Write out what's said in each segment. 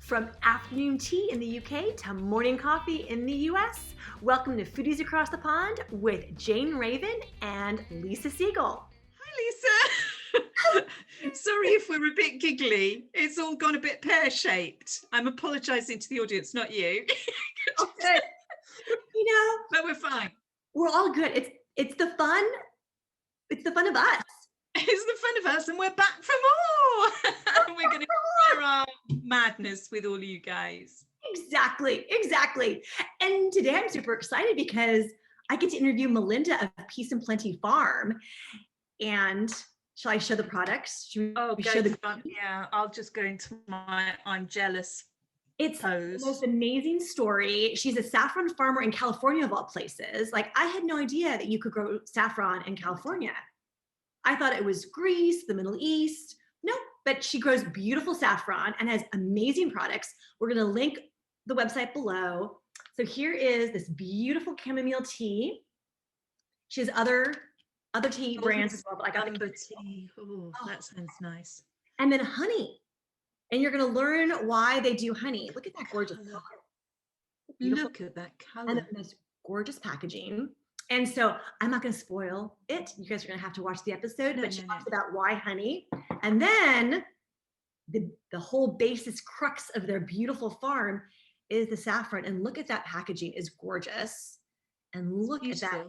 From afternoon tea in the UK to morning coffee in the US, welcome to Foodies Across the Pond with Jane Raven and Lisa Siegel. Hi, Lisa. Sorry if we're a bit giggly. It's all gone a bit pear-shaped. I'm apologising to the audience, not you. Oh, good. But we're fine. We're all good. It's the fun. It's the fun of us. It's the fun of us, and we're back for more. We're going to share our madness with all of you guys. Exactly. And today I'm super excited because I get to interview Melinda of Peace and Plenty Farm. And shall I show the products? Yeah, I'll just go into my I'm jealous It's pose. the most amazing story. She's a saffron farmer in California, of all places. Like, I had no idea that you could grow saffron in California. I thought it was Greece, the Middle East. Nope, but she grows beautiful saffron and has amazing products. We're going to link the website below. So here is this beautiful chamomile tea. She has other tea brands as well, but I got amber tea. Oh, that sounds nice. And then honey. And you're going to learn why they do honey. Look at that gorgeous color. Look at that color. And this gorgeous packaging. And so I'm not going to spoil it. You guys are going to have to watch the episode. But she talks about why honey. And then the whole basis crux of their beautiful farm is the saffron. And look at that packaging. It's gorgeous. And look at that.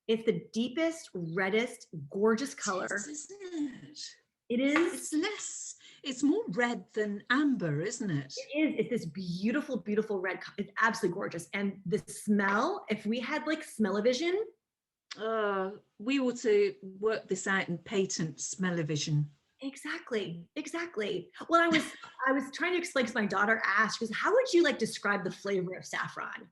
It's the deepest, reddest, gorgeous color. Isn't it? It is. It's more red than amber, isn't it? It is. It's this beautiful, beautiful red. It's absolutely gorgeous. And the smell, if we had like smell-o-vision. We ought to work this out and patent smell-o-vision. Exactly. Well, I was trying to explain, because my daughter asked, because how would you like describe the flavor of saffron?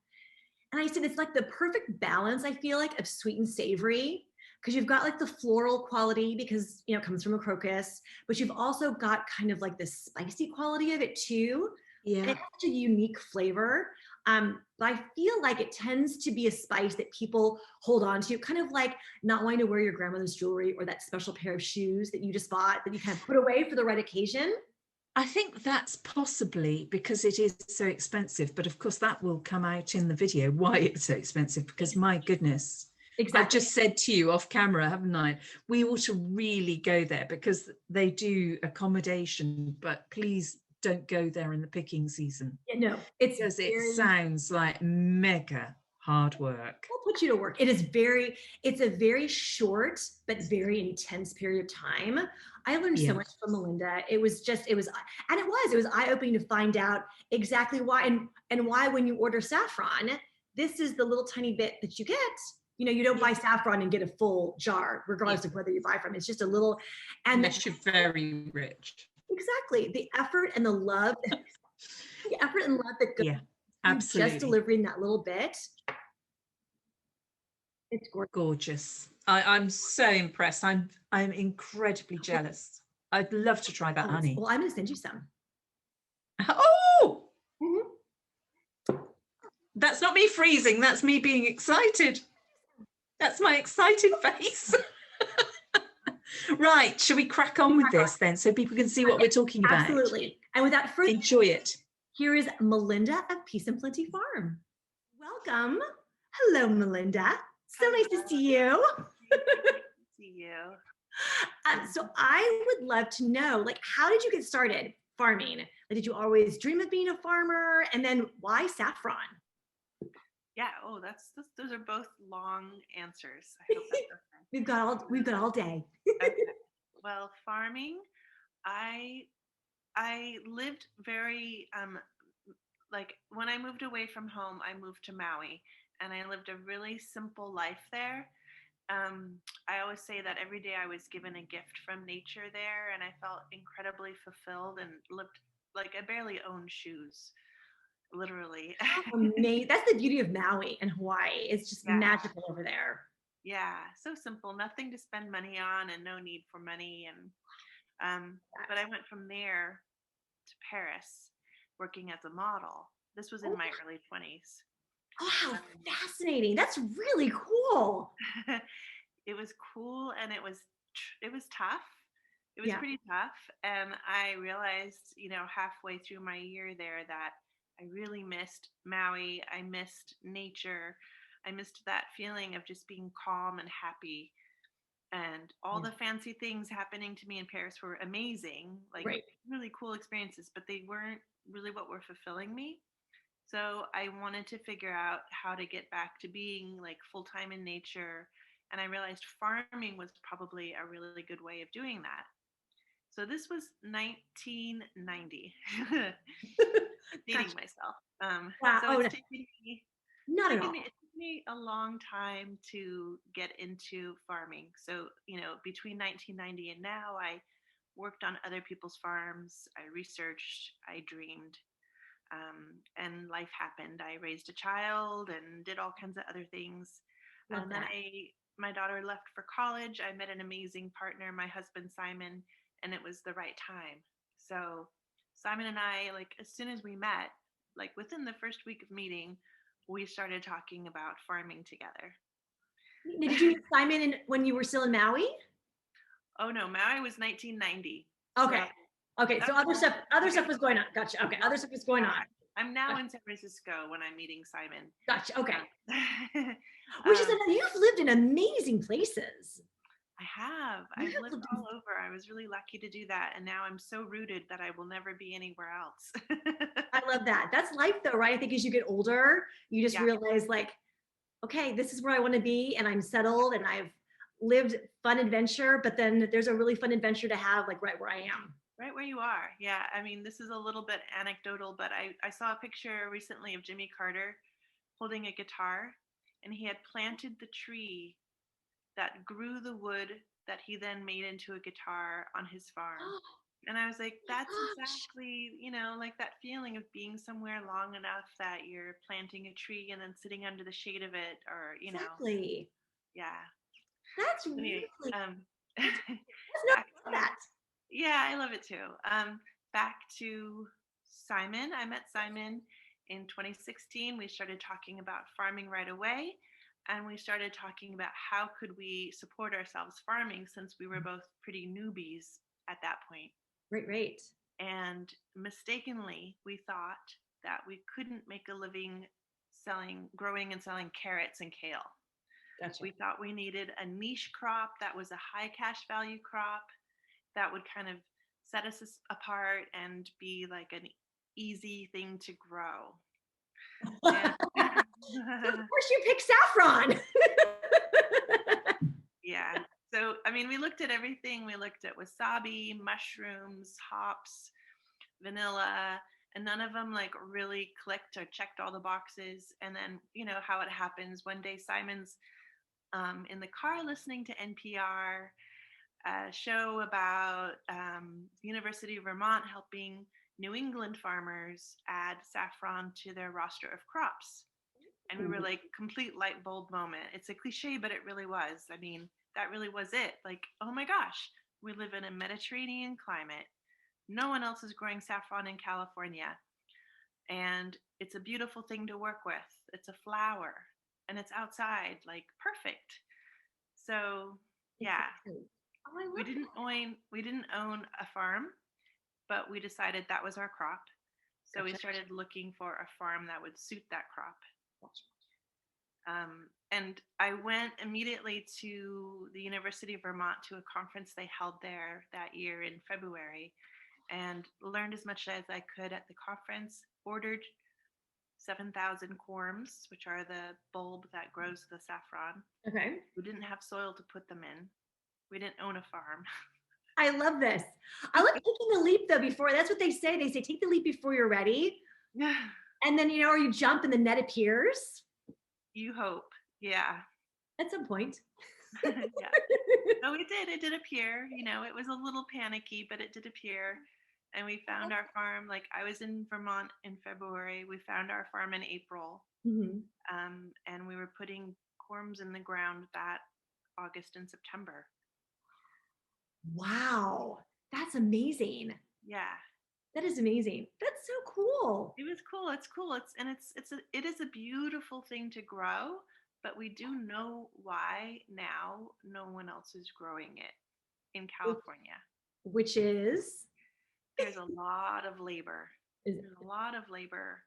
And I said, it's like the perfect balance, I feel like, of sweet and savory. Because you've got like the floral quality, because it comes from a crocus, but you've also got kind of like the spicy quality of it too. Yeah, and it has a unique flavor. But I feel like it tends to be a spice that people hold on to, kind of like not wanting to wear your grandmother's jewelry or that special pair of shoes that you just bought that you kind of put away for the right occasion. I think that's possibly because it is so expensive, but of course that will come out in the video why it's so expensive, because my goodness. Exactly. I've just said to you off camera, haven't I? We ought to really go there because they do accommodation, but please don't go there in the picking season. Yeah, no, it sounds like mega hard work. I'll put you to work. It's a very short but very intense period of time. I learned so much from Melinda. It was eye-opening to find out exactly why and why when you order saffron, this is the little tiny bit that you get. You don't buy saffron and get a full jar, regardless of whether you buy from. It's just a little, and unless you're very rich. Exactly, the effort and the love, that goes absolutely. Just delivering that little bit. It's gorgeous. I'm so impressed. I'm incredibly jealous. I'd love to try that honey. Well, I'm going to send you some. Oh. Mm-hmm. That's not me freezing. That's me being excited. That's my excited face. Right, shall we crack on with this then so people can see what we're talking about? Absolutely. And without further ado, enjoy it. Here is Melinda of Peace and Plenty Farm. Welcome. Hello, Melinda. So nice to see you. See you. So I would love to know, how did you get started farming? Did you always dream of being a farmer? And then why saffron? Yeah. Oh, those are both long answers. I hope that's okay. We've got all day. Okay. Well, farming, I lived very when I moved away from home, I moved to Maui, and I lived a really simple life there. I always say that every day I was given a gift from nature there, and I felt incredibly fulfilled and lived like I barely owned shoes. Literally. Amazing. That's the beauty of Maui and Hawaii. It's just magical over there. Yeah, so simple. Nothing to spend money on and no need for money. And but I went from there to Paris working as a model. This was in my early 20s. Oh, how fascinating. That's really cool. It was cool, and it was tough. It was pretty tough. And I realized, halfway through my year there that I really missed Maui. I missed nature. I missed that feeling of just being calm and happy. And all the fancy things happening to me in Paris were amazing, like really cool experiences, but they weren't really what were fulfilling me. So I wanted to figure out how to get back to being like full-time in nature. And I realized farming was probably a really good way of doing that. So this was 1990. Dating myself. Wow. So it's taken me not at all. It took me a long time to get into farming. So, between 1990 and now, I worked on other people's farms. I researched, I dreamed, and life happened. I raised a child and did all kinds of other things. And then my daughter left for college. I met an amazing partner, my husband, Simon, and it was the right time. So Simon and I, like, as soon as we met, like within the first week of meeting, we started talking about farming together. Did you meet Simon when you were still in Maui? Oh no, Maui was 1990. Okay. So other stuff was going on. Gotcha. Okay. Other stuff was going on. I'm now in San Francisco when I'm meeting Simon. Gotcha. Okay. Which is you've lived in amazing places. I have. I've lived all over. I was really lucky to do that. And now I'm so rooted that I will never be anywhere else. I love that. That's life though, right? I think as you get older, you just realize like, okay, this is where I want to be and I'm settled and I've lived fun adventure, but then there's a really fun adventure to have like right where I am. Right where you are. Yeah. I mean, this is a little bit anecdotal, but I saw a picture recently of Jimmy Carter holding a guitar, and he had planted the tree that grew the wood that he then made into a guitar on his farm. And I was like, that's exactly, like that feeling of being somewhere long enough that you're planting a tree and then sitting under the shade of it, or, Exactly. Yeah. That's anyway, really that's that. Yeah, I love it too. Back to Simon. I met Simon in 2016. We started talking about farming right away. And we started talking about how could we support ourselves farming, since we were both pretty newbies at that point. Right. And mistakenly, we thought that we couldn't make a living growing and selling carrots and kale. Gotcha. We thought we needed a niche crop that was a high cash value crop that would kind of set us apart and be like an easy thing to grow. So of course you picked saffron. Yeah. So, I mean, we looked at everything. We looked at wasabi, mushrooms, hops, vanilla, and none of them like really clicked or checked all the boxes. And then, how it happens. One day Simon's in the car listening to NPR, a show about the University of Vermont helping New England farmers add saffron to their roster of crops. And we were like, complete light bulb moment. It's a cliche, but it really was. I mean, that really was it. Like, oh my gosh, we live in a Mediterranean climate. No one else is growing saffron in California. And it's a beautiful thing to work with. It's a flower and it's outside, like perfect. So yeah. We didn't own a farm, but we decided that was our crop. So we started looking for a farm that would suit that crop. And I went immediately to the University of Vermont to a conference they held there that year in February, and learned as much as I could at the conference, ordered 7,000 corms, which are the bulb that grows the saffron. Okay. We didn't have soil to put them in. We didn't own a farm. I love this. I like taking the leap though before. That's what they say. They say take the leap before you're ready. Yeah. And then or you jump and the net appears. You hope. Yeah. At some point. Yeah. No, it did. It did appear. It was a little panicky, but it did appear. And we found our farm. Like, I was in Vermont in February. We found our farm in April. Mm-hmm. And we were putting corms in the ground that August and September. Wow. That's amazing. Yeah. That is amazing. That's so cool. It was cool. It's cool. It is a beautiful thing to grow, but we do know why now no one else is growing it in California. Which is? There's a lot of labor. Is There's a lot of labor.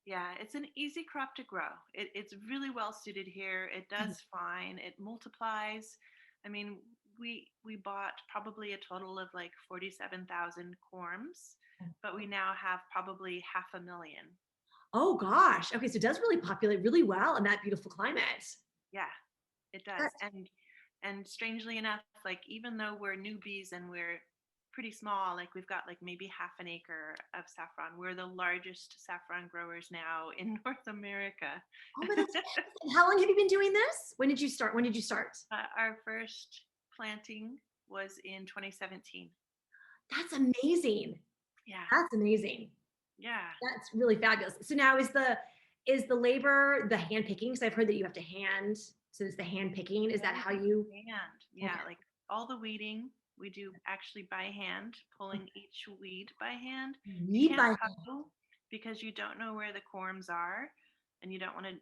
Yeah, it's an easy crop to grow. It's really well suited here. It does fine. It multiplies. I mean, we bought probably a total of like 47,000 corms, but we now have probably 500,000. Oh gosh. Okay, so it does really populate really well in that beautiful climate. Yeah, it does. And strangely enough, like even though we're newbies and we're pretty small, like we've got like maybe half an acre of saffron. We're the largest saffron growers now in North America. Oh, but that's how long have you been doing this? When did you start? When did you start? Our first planting was in 2017. That's amazing. Yeah. That's amazing. Yeah. That's really fabulous. So now is the labor the hand picking? Because I've heard that you have to hand. So it's the hand picking. Is that how you? Hand. Yeah. Okay. Like all the weeding we do actually by hand, pulling each weed by hand. You Weed by can't hand. hoe because you don't know where the corms are and you don't want to,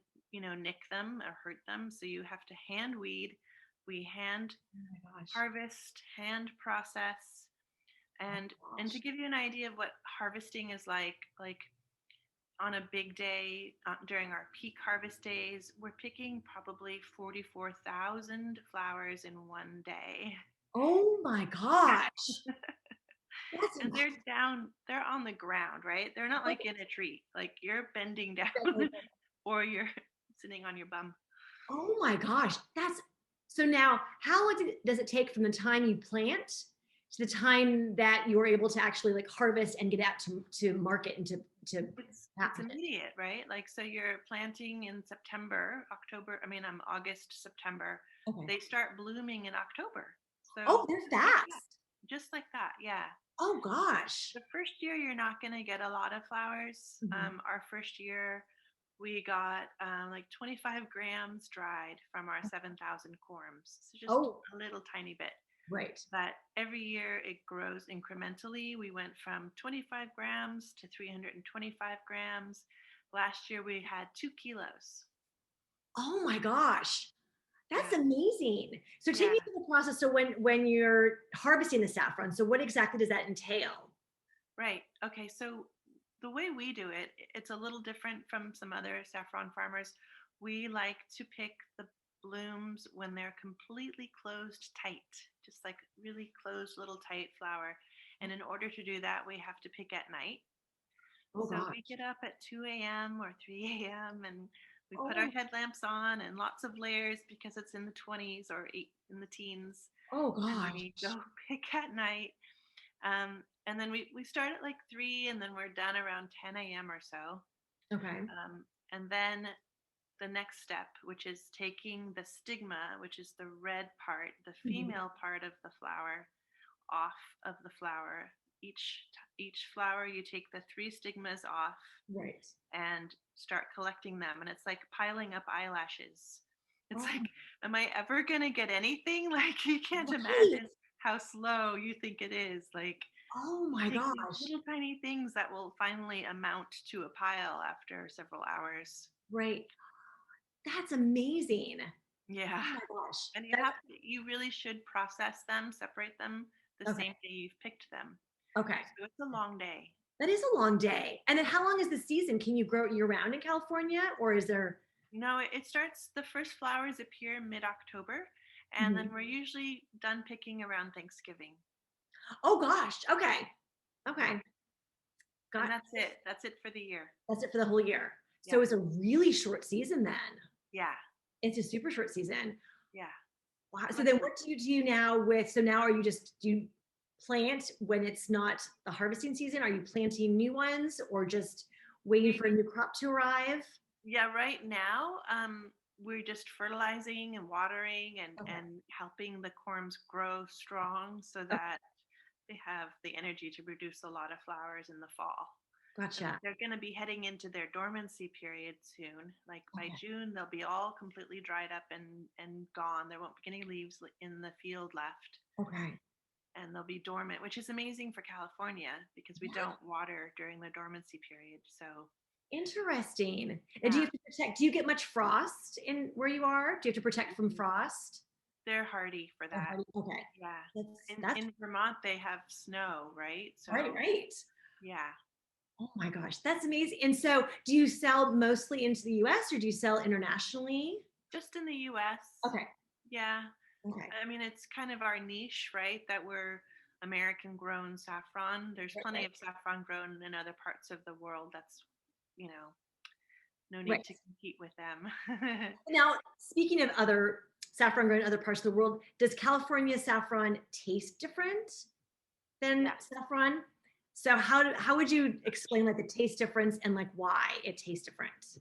nick them or hurt them. So you have to hand weed. We hand Oh my gosh. harvest, hand process. And to give you an idea of what harvesting is like on a big day during our peak harvest days, we're picking probably 44,000 flowers in one day. Oh my gosh. And they're on the ground, right? They're not like in a tree. Like you're bending down or you're sitting on your bum. Oh my gosh. So now how long does it take from the time you plant to the time that you're able to actually like harvest and get out to market and to it's immediate, right? Like so you're planting in August, September. Okay. They start blooming in October. So they're fast. Just like that, yeah. Oh gosh. The first year you're not going to get a lot of flowers. Our first year we got like 25 grams dried from our 7,000 corms. So just a little tiny bit. Right. But every year it grows incrementally. We went from 25 grams to 325 grams. Last year we had 2 kilos. Oh my gosh. That's amazing. So take me through the process. So when you're harvesting the saffron, so what exactly does that entail? Right. Okay. So the way we do it, it's a little different from some other saffron farmers. We like to pick the blooms when they're completely closed tight, just like really closed little tight flower. And in order to do that, we have to pick at night. So we get up at 2 a.m. or 3 a.m. and we put our headlamps on and lots of layers because it's in the 20s or in the teens. Oh gosh. And we go pick at night. And then we start at like 3 and then we're done around 10 a.m. or so. Okay. And then the next step, which is taking the stigma, which is the red part, the female part of the flower, off of the flower. Each flower, you take the 3 stigmas off, right, and start collecting them. And it's like piling up eyelashes. It's like, am I ever gonna get anything? Like you can't imagine how slow you think it is. Like, oh my gosh, little tiny things that will finally amount to a pile after several hours. Right. That's amazing. Yeah. Oh my gosh. And you really should process them, separate them the same day you've picked them. Okay. So it's a long day. That is a long day. And then how long is the season? Can you grow it year round in California, or is there? No, it starts, the first flowers appear mid-October, and then we're usually done picking around Thanksgiving. Oh gosh. Okay. Okay. And that's it. That's it for the year. That's it for the whole year. Yeah. So it's a really short season then. Yeah. It's a super short season. Yeah. Wow. So then what do you do now so now do you plant when it's not the harvesting season? Are you planting new ones or just waiting for a new crop to arrive? Yeah, right now, we're just fertilizing and watering and helping the corms grow strong so that they have the energy to produce a lot of flowers in the fall. Gotcha. And they're going to be heading into their dormancy period soon. Like by June, they'll be all completely dried up and gone. There won't be any leaves in the field left. Okay. And they'll be dormant, which is amazing for California because we don't water during the dormancy period. So interesting. And do you have to protect? Do you get much frost in where you are? Do you have to protect from frost? They're hardy for that. Okay. Yeah. That's In Vermont, they have snow, right? So right. yeah. Oh my gosh, that's amazing. And so do you sell mostly into the US or do you sell internationally? Just in the US. Okay. Yeah. Okay. I mean, it's kind of our niche, right? That we're American grown saffron. There's plenty of saffron grown in other parts of the world. That's, no need Right. to compete with them. Now, speaking of other saffron grown in other parts of the world, does California saffron taste different than Yeah. saffron? So how would you explain like the taste difference and like why it tastes different?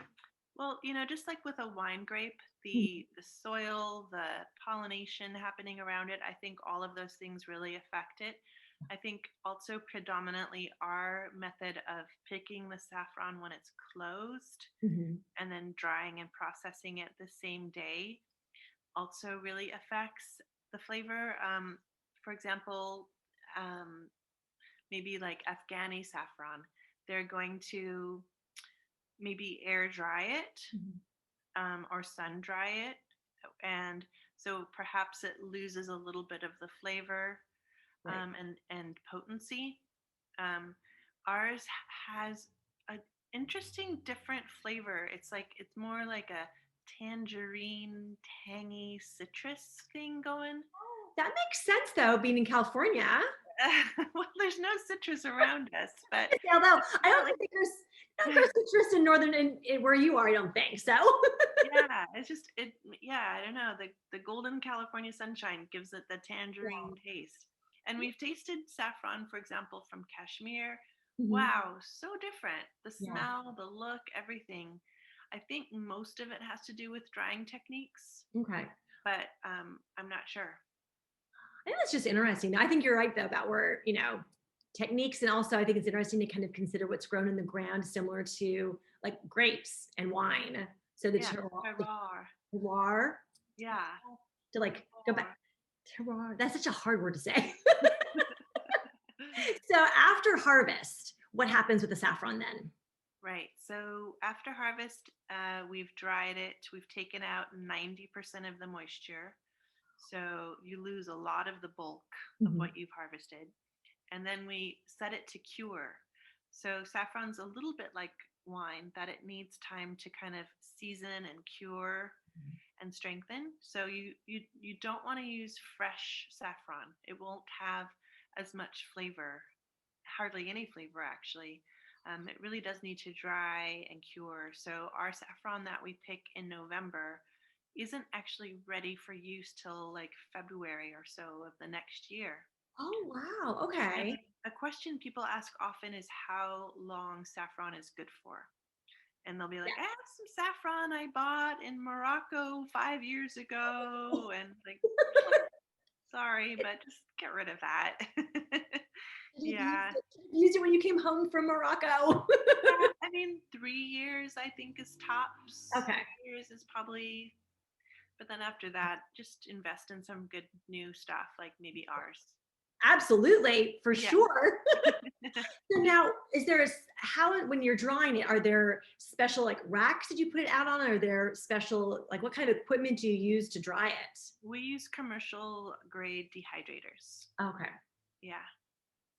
Well, just like with a wine grape, the soil, the pollination happening around it, I think all of those things really affect it. I think also predominantly our method of picking the saffron when it's closed and then drying and processing it the same day also really affects the flavor. For example, maybe like Afghani saffron, they're going to maybe air dry it or sun dry it. And so perhaps it loses a little bit of the flavor and potency. Ours has an interesting different flavor. It's more like a tangerine, tangy citrus thing going. That makes sense though, being in California. Well, there's no citrus around us, but Although I don't think there's citrus in northern where you are, I don't think so. yeah, it's just I don't know. The golden California sunshine gives it the tangerine taste. And we've tasted saffron, for example, from Kashmir. Wow, so different. The smell, the look, everything. I think most of it has to do with drying techniques. Okay. But I'm not sure. I think that's just interesting. I think you're right though about where, techniques, and also I think it's interesting to kind of consider what's grown in the ground similar to like grapes and wine. So the terroir. Yeah. To like go back. Terroir. That's such a hard word to say. So after harvest, what happens with the saffron then? Right. So after harvest, we've dried it. We've taken out 90% of the moisture. So you lose a lot of the bulk of what you've harvested. And then we set it to cure. So saffron's a little bit like wine, that it needs time to kind of season and cure and strengthen. So you don't want to use fresh saffron. It won't have as much flavor, hardly any flavor actually. It really does need to dry and cure. So our saffron that we pick in November isn't actually ready for use till like February or so of the next year. Oh, wow. Okay. And a question people ask often is how long saffron is good for. And they'll be like, I have some saffron I bought in Morocco 5 years ago. And like, sorry, but just get rid of that. Yeah. Used it when you came home from Morocco. I mean, 3 years I think is tops. Okay. 3 years is probably, but then after that, just invest in some good new stuff, like maybe ours. Absolutely, for sure. So now, when you're drying it, are there special like racks that you put it out on? Are there special, like what kind of equipment do you use to dry it? We use commercial grade dehydrators. Okay. Yeah.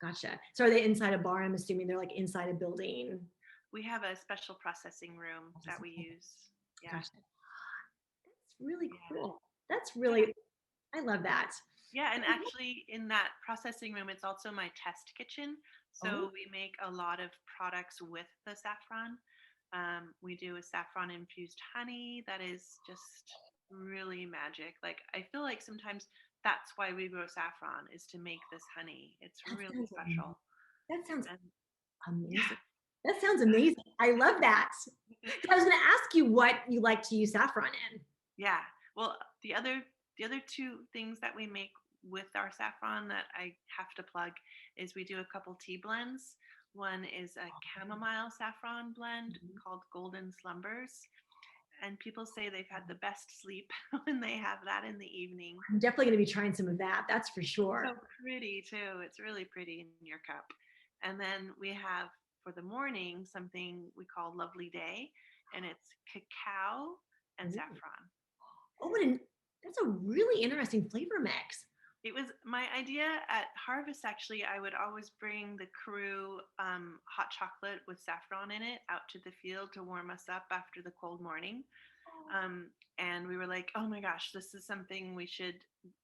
Gotcha. So are they inside a bar? I'm assuming they're like inside a building. We have a special processing room that we use. Yeah. Gotcha. That's really cool. That's really, I love that. Yeah, and actually in that processing room, it's also my test kitchen. So we make a lot of products with the saffron. We do a saffron infused honey that is just really magic. Like I feel like sometimes that's why we grow saffron, is to make this honey. It's really special. That sounds amazing. Yeah. That sounds amazing. I love that. I was going to ask you what you like to use saffron in. Yeah. Well, the other two things that we make with our saffron that I have to plug is we do a couple tea blends. One is a chamomile saffron blend called Golden Slumbers. And people say they've had the best sleep when they have that in the evening. I'm definitely going to be trying some of that. That's for sure. So pretty too. It's really pretty in your cup. And then we have for the morning something we call Lovely Day, and it's cacao and saffron. Oh, That's a really interesting flavor mix. It was my idea at Harvest, actually. I would always bring the crew hot chocolate with saffron in it out to the field to warm us up after the cold morning. And we were like, oh my gosh, this is something we should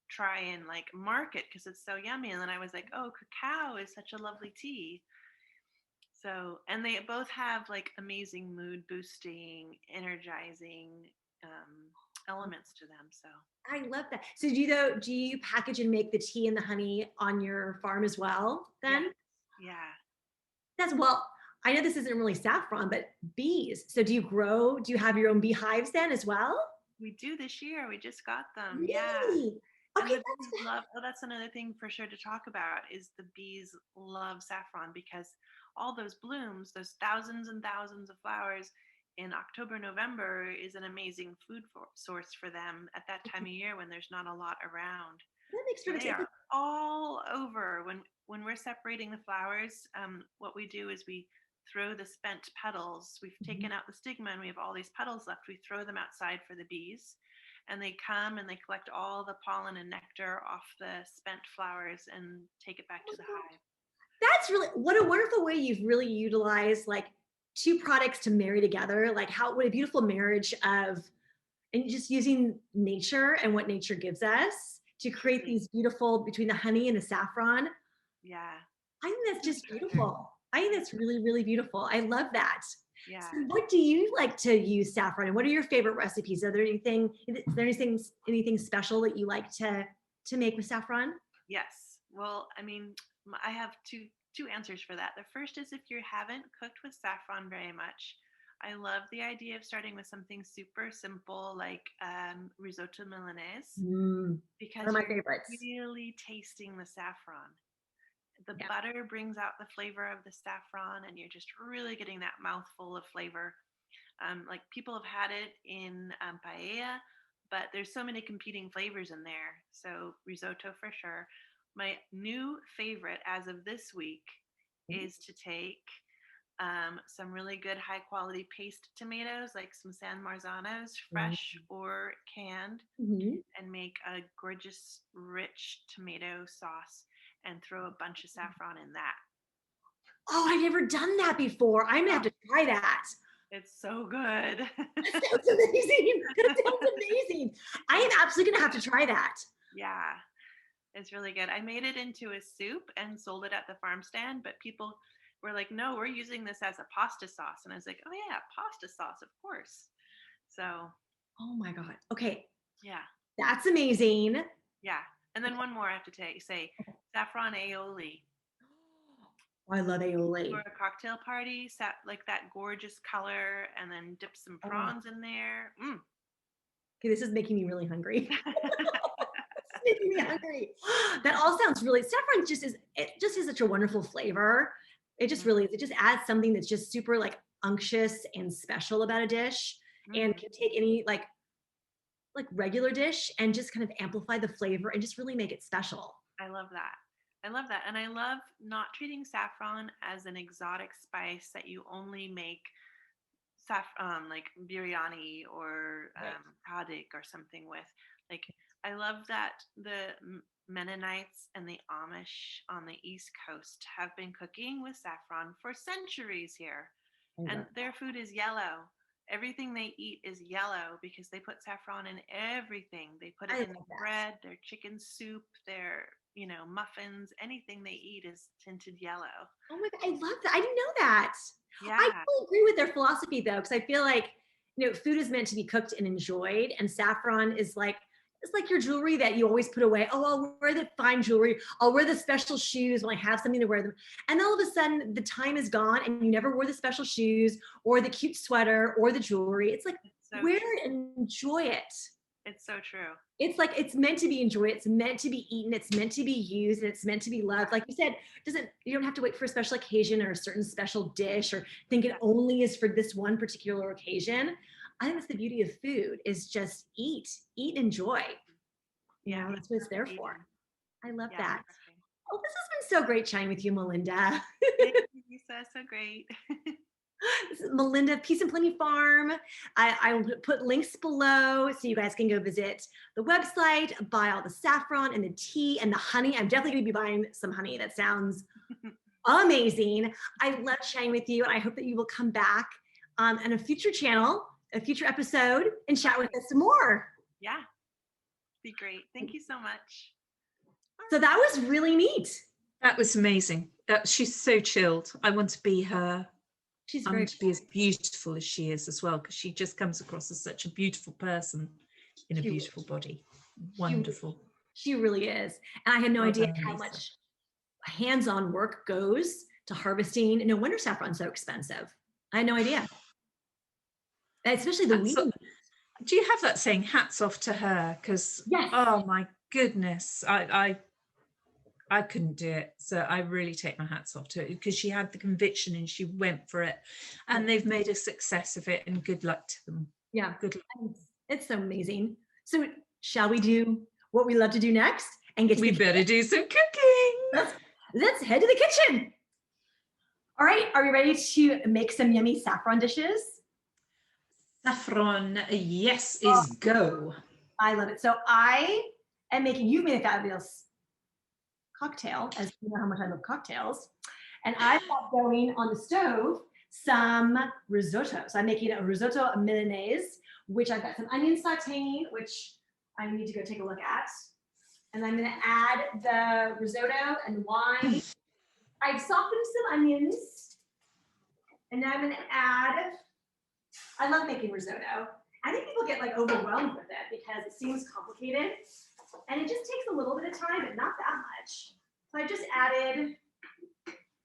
try and like market because it's so yummy. And then I was like, oh, cacao is such a lovely tea. So, and they both have like amazing mood boosting, energizing elements to them. So I love that. So do you package and make the tea and the honey on your farm as well then? yeah. That's well, I know this isn't really saffron, but bees. So do you have your own beehives then as well? We do this year. We just got them. Yeah. Really? And Okay, the bees love, oh, that's another thing for sure to talk about is the bees love saffron because all those blooms, those thousands and thousands of flowers in October, November is an amazing source for them at that time of year when there's not a lot around. that makes So perfect they sense. are all over. When we're separating the flowers, what we do is we throw the spent petals. We've taken out the stigma and we have all these petals left. We throw them outside for the bees and they come and they collect all the pollen and nectar off the spent flowers and take it back to the hive. That's really what a wonderful way you've really utilized like two products to marry together. Like what a beautiful marriage of and just using nature and what nature gives us to create these beautiful between the honey and the saffron. Yeah. I think that's just beautiful. I think that's really, really beautiful. I love that. Yeah. So what do you like to use saffron and what are your favorite recipes? Is there anything special that you like to make with saffron? Yes. Well, I mean, I have two answers for that. The first is if you haven't cooked with saffron very much, I love the idea of starting with something super simple like risotto Milanese because One of my you're favorites. really tasting the saffron. The Yeah. butter brings out the flavor of the saffron, and you're just really getting that mouthful of flavor. Like people have had it in paella, but there's so many competing flavors in there. So risotto for sure. My new favorite as of this week is to take some really good high quality paste tomatoes, like some San Marzanos, fresh or canned, and make a gorgeous, rich tomato sauce and throw a bunch of saffron in that. Oh, I've never done that before. I'm gonna have to try that. It's so good. That sounds amazing. That sounds amazing. I am absolutely gonna have to try that. Yeah, it's really good. I made it into a soup and sold it at the farm stand, but people were like, no, we're using this as a pasta sauce. And I was like, oh yeah, pasta sauce, of course. So, oh my God. Okay. Yeah. That's amazing. Yeah. And then one more I have to say saffron aioli. Oh, I love aioli. For a cocktail party, like that gorgeous color, and then dip some prawns in there. Okay, this is making me really hungry. It's making me hungry. That all sounds really. Saffron just is such a wonderful flavor. It just really is. It just adds something that's just super like unctuous and special about a dish, and can take any like regular dish and just kind of amplify the flavor and just really make it special. I love that. I love that. And I love not treating saffron as an exotic spice that you only make like biryani or haddock or something with. Like, I love that the Mennonites and the Amish on the East Coast have been cooking with saffron for centuries here. And their food is yellow. Everything they eat is yellow because they put saffron in everything. They put it in their bread, their chicken soup, their muffins. Anything they eat is tinted yellow. Oh my God, I love that. I didn't know that. Yeah. I totally agree with their philosophy though, because I feel like food is meant to be cooked and enjoyed, and saffron is like it's like your jewelry that you always put away. Oh, I'll wear the fine jewelry. I'll wear the special shoes when I have something to wear them. And all of a sudden, the time is gone, and you never wore the special shoes or the cute sweater or the jewelry. It's like wear it and enjoy it. It's so true. It's like it's meant to be enjoyed. It's meant to be eaten. It's meant to be used, and it's meant to be loved. Like you said, you don't have to wait for a special occasion or a certain special dish or think it only is for this one particular occasion. I think that's the beauty of food is just eat, enjoy. That's what it's there for. I love that. Oh, this has been so great chatting with you, Melinda. Thank you, Lisa. So great. This is Melinda, Peace and Plenty Farm. I will put links below so you guys can go visit the website, buy all the saffron and the tea and the honey. I'm definitely going to be buying some honey. That sounds amazing. I love chatting with you, and I hope that you will come back on a future channel, a future episode, and chat with us some more. Yeah, be great. Thank you so much. So that was really neat. That was amazing. She's so chilled. I want to be her. She's I very want to be as beautiful as she is as well, because she just comes across as such a beautiful person in a beautiful body. Wonderful. She really is. And I had no idea how much hands-on work goes to harvesting. No wonder saffron's so expensive. I had no idea. Especially the weed. Do you have that saying, hats off to her? Because, yes. Oh my goodness, I couldn't do it. So I really take my hats off to her, because she had the conviction and she went for it, and they've made a success of it, and good luck to them. Yeah. Good luck. It's so amazing. So shall we do what we love to do next and get to We better do some cooking. Let's head to the kitchen. All right, are we ready to make some yummy saffron dishes? Saffron, yes, is go. I love it. So I am making, you've made a fabulous cocktail, as you know how much I love cocktails. And I've got going on the stove some risotto. So I'm making a risotto Milanese, which I've got some onion sauteing, which I need to go take a look at. And I'm gonna add the risotto and wine. I've softened some onions. And now I'm gonna add, I love making risotto. I think people get like overwhelmed with it because it seems complicated. And it just takes a little bit of time, but not that much. So I just added,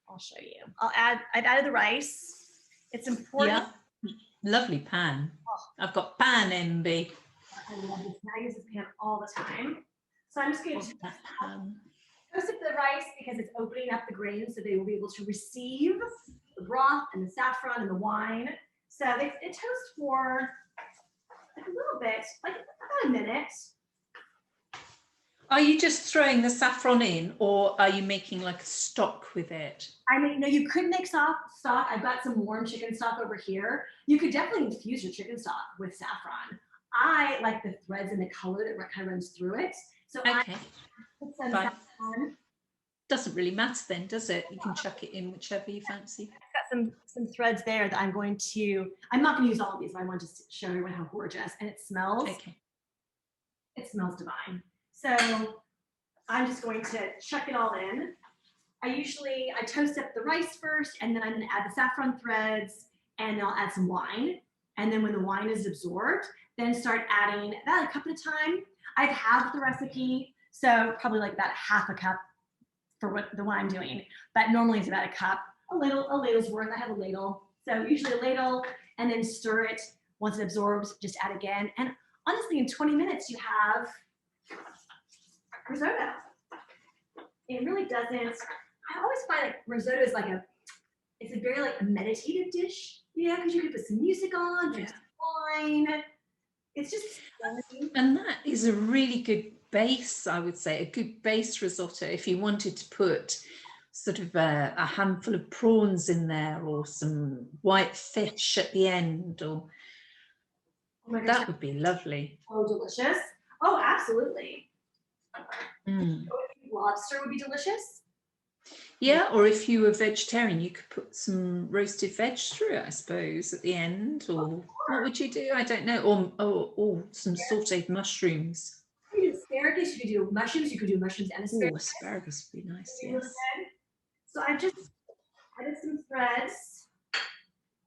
I'll show you. I've added the rice. It's important. Yeah, lovely pan. Oh. I've got pan envy. I love this. I use this pan all the time. So I'm just going to toast up the rice because it's opening up the grains so they will be able to receive the broth and the saffron and the wine. So it toasts for like a little bit, like about a minute. Are you just throwing the saffron in, or are you making like a stock with it? I mean, no, you could make stock. I've got some warm chicken stock over here. You could definitely infuse your chicken stock with saffron. I like the threads and the color that kind of runs through it. So okay. I put some saffron. Doesn't really matter then, does it? You can chuck it in whichever you fancy. I've got some threads there that I'm not going to use all of these, but I want to show everyone how gorgeous. And it smells. Okay. It smells divine. So I'm just going to chuck it all in. I toast up the rice first, and then I'm going to add the saffron threads, and then I'll add some wine. And then when the wine is absorbed, then start adding about a cup at a time. I've halved the recipe, so probably like about half a cup for what I'm doing. But normally it's about a cup, a ladle's worth. I have a ladle. So usually a ladle, and then stir it. Once it absorbs, just add again. And honestly, in 20 minutes, you have risotto. It really doesn't. I always find like risotto is it's a very like a meditative dish, because you can put some music on, drink some wine. It's just and that is a really good base, I would say, a good base risotto if you wanted to put sort of a handful of prawns in there, or some white fish at the end, or that would be lovely. Oh, delicious. Oh, absolutely. Mm. Lobster would be delicious. Yeah, or if you were vegetarian, you could put some roasted veg through it, I suppose, at the end. Or what would you do? I don't know. Or some sauteed mushrooms. You could do asparagus. You could do mushrooms. You could do mushrooms and asparagus. Oh, asparagus would be nice. Yes. So I've just added some threads,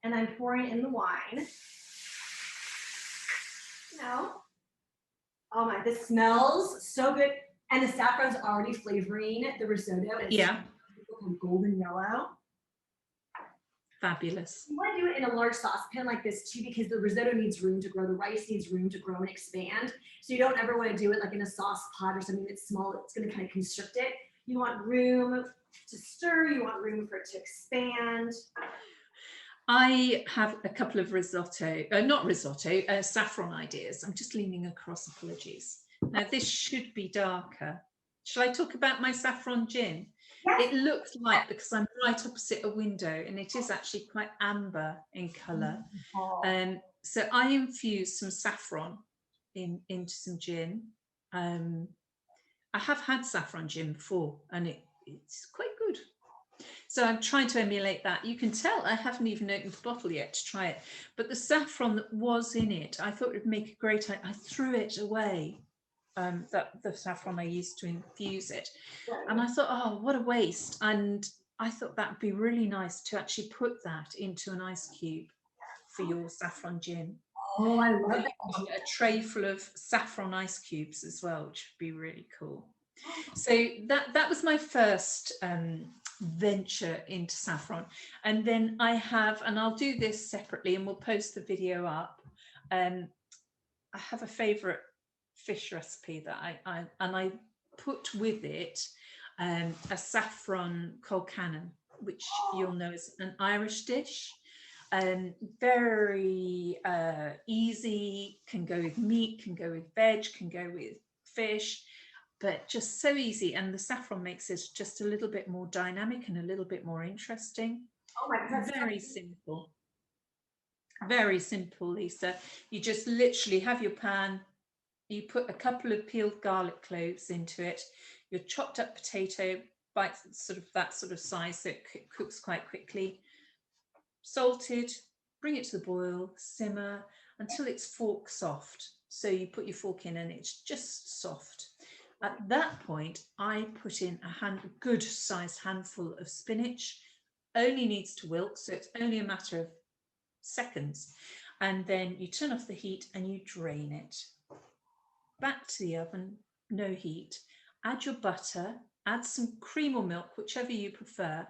and I'm pouring in the wine. Oh my! This smells so good. And the saffron's already flavoring the risotto. It's golden yellow. Fabulous. You want to do it in a large saucepan like this too, because the risotto needs room to grow. The rice needs room to grow and expand. So you don't ever want to do it like in a sauce pot or something that's small. It's going to kind of constrict it. You want room to stir. You want room for it to expand. I have a couple of saffron ideas. I'm just leaning across, apologies. Now this should be darker. Shall I talk about my saffron gin? It looks like, because I'm right opposite a window, and it is actually quite amber in colour. So I infused some saffron into some gin. I have had saffron gin before, and it's quite good. So I'm trying to emulate that. You can tell I haven't even opened the bottle yet to try it, but the saffron that was in it, I thought it would make a great. I threw it away. The saffron I used to infuse it, and I thought, oh, what a waste. And I thought that would be really nice to actually put that into an ice cube for your saffron gin. Oh, I love that. A tray full of saffron ice cubes as well, which would be really cool. So that was my first venture into saffron. And then I have, and I'll do this separately and we'll post the video up. I have a favourite fish recipe that I put with it a saffron colcannon, which you'll know is an Irish dish. Very easy, can go with meat, can go with veg, can go with fish, but just so easy. And the saffron makes it just a little bit more dynamic and a little bit more interesting. Oh my God. Very simple. Very simple, Lisa. You just literally have your pan, you put a couple of peeled garlic cloves into it, your chopped up potato, bites sort of that sort of size so it cooks quite quickly, salted, bring it to the boil, simmer until it's fork soft. So you put your fork in and it's just soft. At that point, I put in a good sized handful of spinach, only needs to wilt, so it's only a matter of seconds. And then you turn off the heat and you drain it. Back to the oven, no heat. Add your butter, add some cream or milk, whichever you prefer.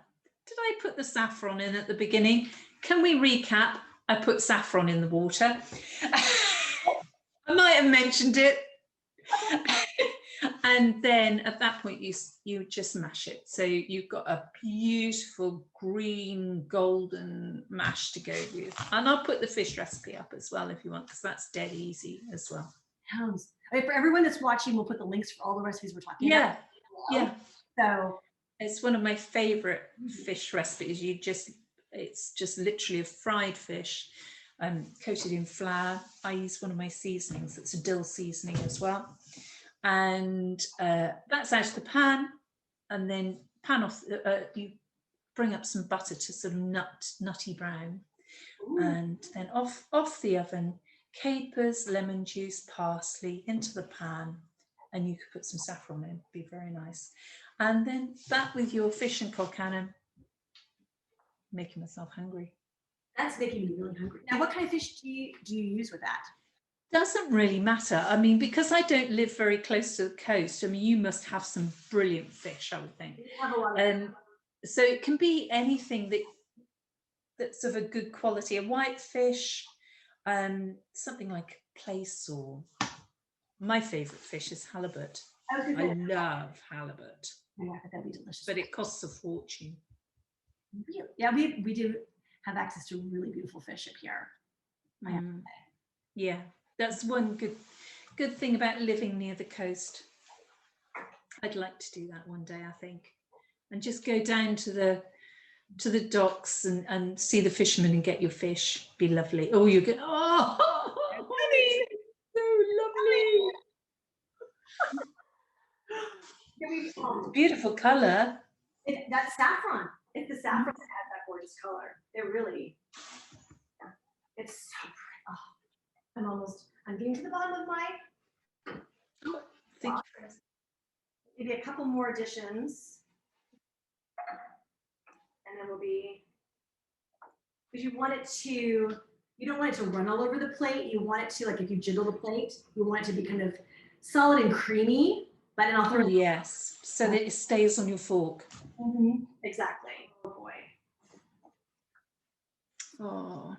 Did I put the saffron in at the beginning? Can we recap? I put saffron in the water. I might have mentioned it. And then at that point, you just mash it. So you've got a beautiful green golden mash to go with. And I'll put the fish recipe up as well if you want, because that's dead easy as well. For everyone that's watching, we'll put the links for all the recipes we're talking about. Yeah. So it's one of my favorite fish recipes. It's just literally a fried fish coated in flour. I use one of my seasonings. It's a dill seasoning as well. And that's out of the pan, and then pan off. You bring up some butter to sort of nutty brown. Ooh. And then off the oven. Capers, lemon juice, parsley into the pan, and you could put some saffron in. It'd be very nice. And then that with your fish and colcannon. Making myself hungry. That's making me really hungry. Now, what kind of fish do you use with that? Doesn't really matter. I mean, because I don't live very close to the coast, I mean, you must have some brilliant fish, I would think. So it can be anything that's of a good quality. A white fish, something like plaice, or my favourite fish is halibut. I love halibut. Yeah, that'd be delicious. But it costs a fortune. Really? Yeah, we do have access to really beautiful fish up here. Yeah, that's one good thing about living near the coast. I'd like to do that one day, I think, and just go down to the docks and see the fishermen and get your fish. Be lovely. Oh, you get honey, so lovely. Beautiful colour. That's saffron. It's the saffron that has that gorgeous color. It really, it's so pretty. Oh, I'm getting to the bottom of my. Maybe a couple more additions. And then we'll be, because you don't want it to run all over the plate. You want it to, like if you jiggle the plate, you want it to be kind of solid and creamy, but then also. Yes, so that it stays on your fork. Mm-hmm. Exactly. Oh boy. Oh.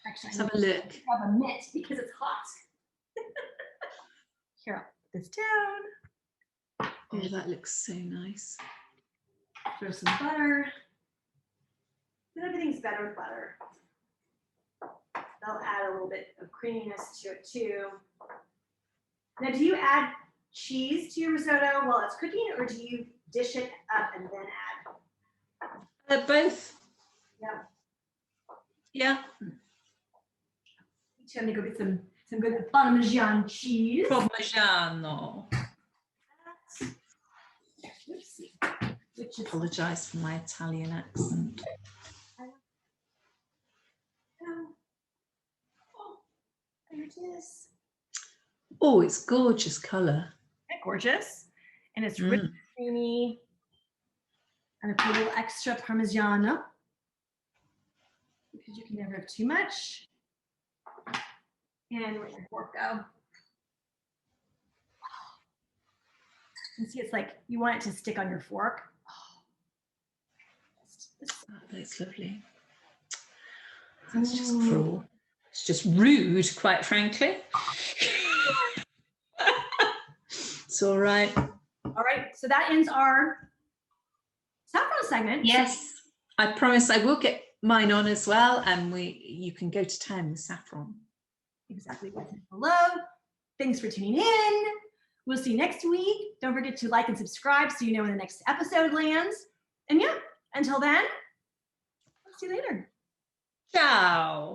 Actually, let's have a look. I have a mitt because it's hot. Here, I'll put this down. Oh, that looks so nice. Throw some butter. And everything's better with butter. That'll add a little bit of creaminess to it too. Now, do you add cheese to your risotto while it's cooking, or do you dish it up and then add. Both. Yeah. Yeah. I'm gonna go get some good Parmesan cheese. Parmigiano. Oopsie. Apologise for my Italian accent. Oh, there it is. Oh, it's gorgeous colour. Isn't it gorgeous? And it's rich, creamy. And I put a little extra Parmigiano because you can never have too much. And where'd your fork go? You can see it's like you want it to stick on your fork. Oh, that's lovely. That's just cruel. It's just rude, quite frankly. It's all right. All right, so that ends our saffron segment. Yes, I promise I will get mine on as well, and you can go to town with saffron. Exactly what's below. Thanks for tuning in. We'll see you next week. Don't forget to like and subscribe so you know when the next episode lands. And yeah, until then, I'll see you later. Ciao.